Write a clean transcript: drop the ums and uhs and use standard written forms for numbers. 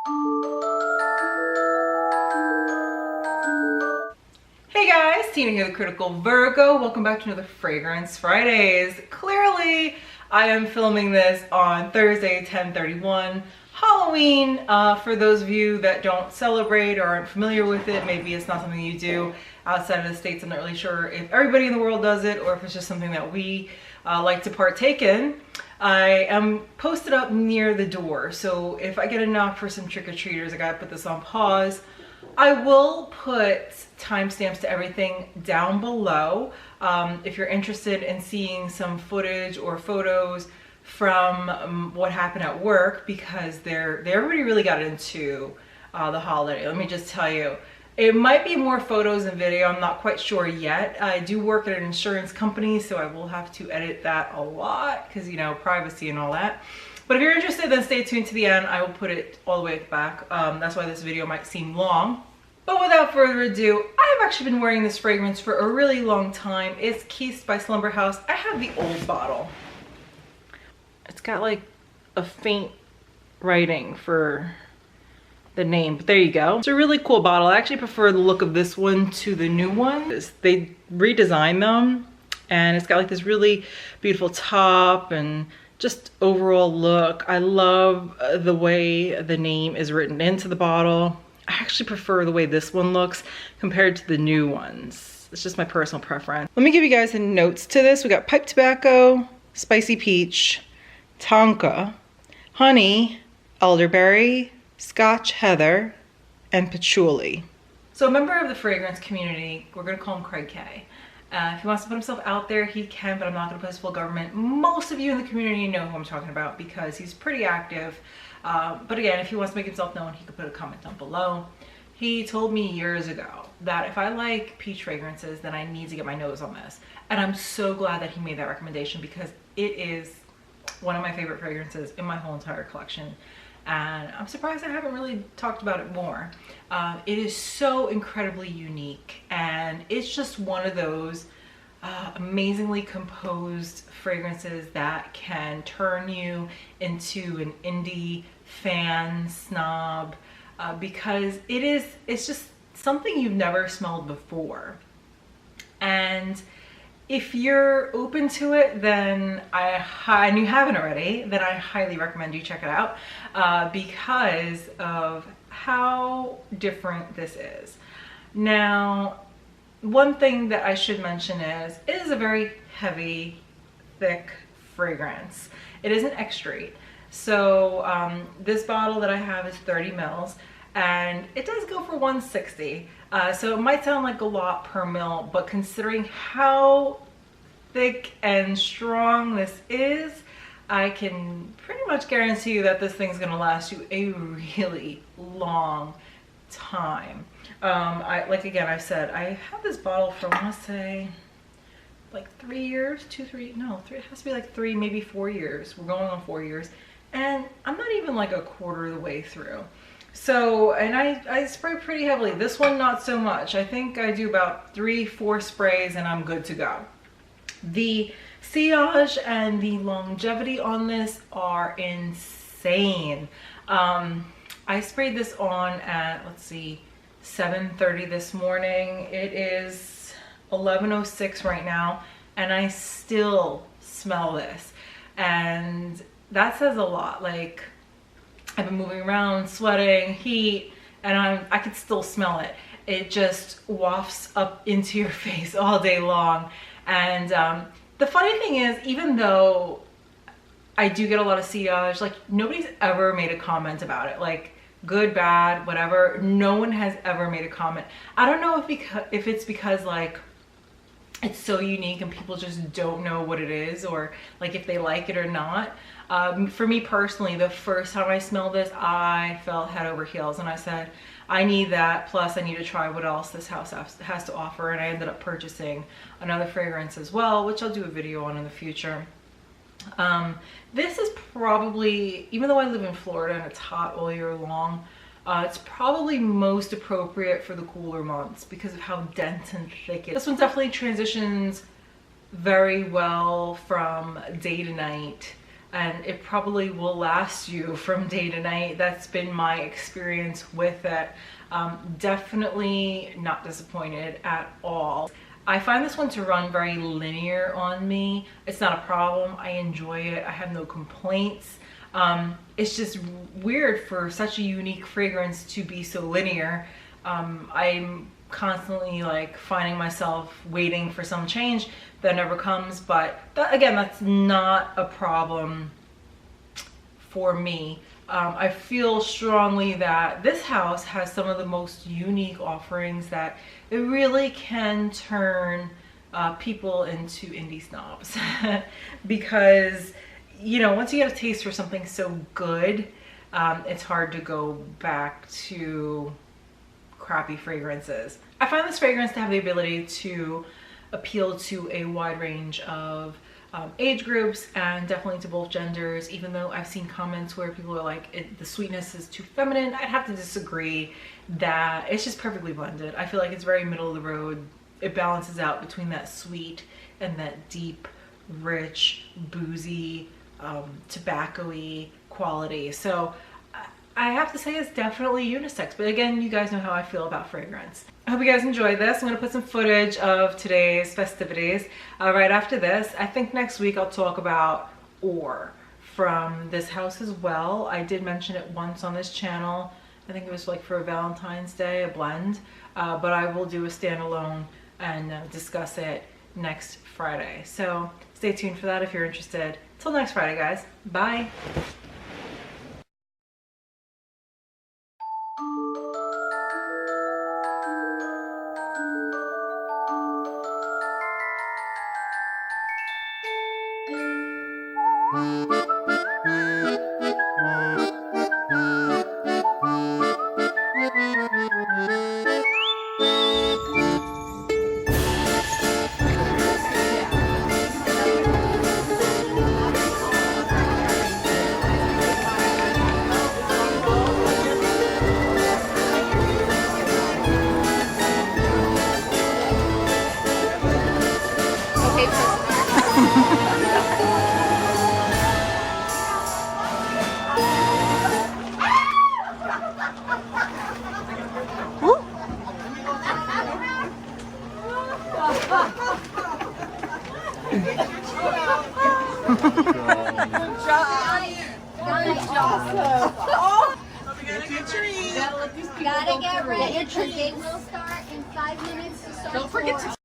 Hey guys, Tina here, the Critical Virgo. Welcome back to another Fragrance Fridays. Clearly, I am filming this on Thursday, 10/31, Halloween. For those of you that don't celebrate or aren't familiar with it, maybe it's not something you do outside of the States. I'm not really sure if everybody in the world does it or if it's just something that we like to partake in. I am posted up near the door, so if I get a knock for some trick-or-treaters, I gotta put this on pause. I will put timestamps to everything down below if you're interested in seeing some footage or photos from what happened at work, because everybody really got into the holiday. Let me just tell you, it might be more photos and video. I'm not quite sure yet. I do work at an insurance company, so I will have to edit that a lot because, you know, privacy and all that. But if you're interested, then stay tuned to the end. I will put it all the way back. That's why this video might seem long. But without further ado, I've actually been wearing this fragrance for a really long time. It's Kiste by Slumberhouse. I have the old bottle. It's got like a faint writing for the name, but there you go. It's a really cool bottle. I actually prefer the look of this one to the new one. They redesigned them, and it's got like this really beautiful top and just overall look. I love the way the name is written into the bottle. I actually prefer the way this one looks compared to the new ones. It's just my personal preference. Let me give you guys the notes to this. We got pipe tobacco, spicy peach, Tonka, honey, elderberry, Scotch Heather, and Patchouli. So a member of the fragrance community, we're gonna call him Craig K. If he wants to put himself out there, he can, but I'm not gonna put his full government. Most of you in the community know who I'm talking about because he's pretty active. But again, if he wants to make himself known, he could put a comment down below. He told me years ago that if I like peach fragrances, then I need to get my nose on this. And I'm so glad that he made that recommendation because it is one of my favorite fragrances in my whole entire collection. And I'm surprised I haven't really talked about it more. It is so incredibly unique, and it's just one of those amazingly composed fragrances that can turn you into an indie fan snob because it's just something you've never smelled before. And if you're open to it, then and you haven't already, then I highly recommend you check it out because of how different this is. Now, one thing that I should mention is it is a very heavy, thick fragrance. It is an extrait. So this bottle that I have is 30 mils and it does go for $160. So it might sound like a lot per mil, but considering how thick and strong this is, I can pretty much guarantee you that this thing's gonna last you a really long time. Like again, I said, I had this bottle for, I wanna say, like 3 years, it has to be like 3, maybe 4 years. We're going on 4 years. And I'm not even like a quarter of the way through. So, and I spray pretty heavily. This one, not so much. I think I do about 3-4 sprays and I'm good to go. The sillage and the longevity on this are insane. I sprayed this on at, let's see, 7:30 this morning. It is 11:06 right now, and I still smell this. And that says a lot. Like, I've been moving around, sweating, heat, and I could still smell it. It just wafts up into your face all day long. And the funny thing is, even though I do get a lot of sillage, like nobody's ever made a comment about it. Like, good, bad, whatever. No one has ever made a comment. I don't know if it's because like it's so unique and people just don't know what it is, or like if they like it or not. For me personally, the first time I smelled this, I fell head over heels and I said, I need that, plus I need to try what else this house has to offer. And I ended up purchasing another fragrance as well, which I'll do a video on in the future. This is probably, even though I live in Florida and it's hot all year long, it's probably most appropriate for the cooler months because of how dense and thick it is. This one definitely transitions very well from day to night. and it probably will last you from day to night. That's been my experience with it. Definitely not disappointed at all. I find this one to run very linear on me. It's not a problem. I enjoy it. I have no complaints. It's just weird for such a unique fragrance to be so linear. I'm constantly like finding myself waiting for some change that never comes, but again, that's not a problem for me. I feel strongly that this house has some of the most unique offerings that it really can turn people into indie snobs because, you know, once you get a taste for something so good, it's hard to go back to crappy fragrances. I find this fragrance to have the ability to appeal to a wide range of age groups and definitely to both genders, even though I've seen comments where people are like, the sweetness is too feminine. I'd have to disagree. That it's just perfectly blended. I feel like it's very middle of the road. It balances out between that sweet and that deep, rich, boozy, tobacco-y quality. So I have to say it's definitely unisex, but again, you guys know how I feel about fragrance. I hope you guys enjoyed this. I'm gonna put some footage of today's festivities right after this. I think next week I'll talk about Or from this house as well. I did mention it once on this channel. I think it was like for a Valentine's Day, a blend, but I will do a standalone and discuss it next Friday. So stay tuned for that if you're interested. Till next Friday, guys. Bye. Gotta get ready. The day will start in 5 minutes. Don't forget to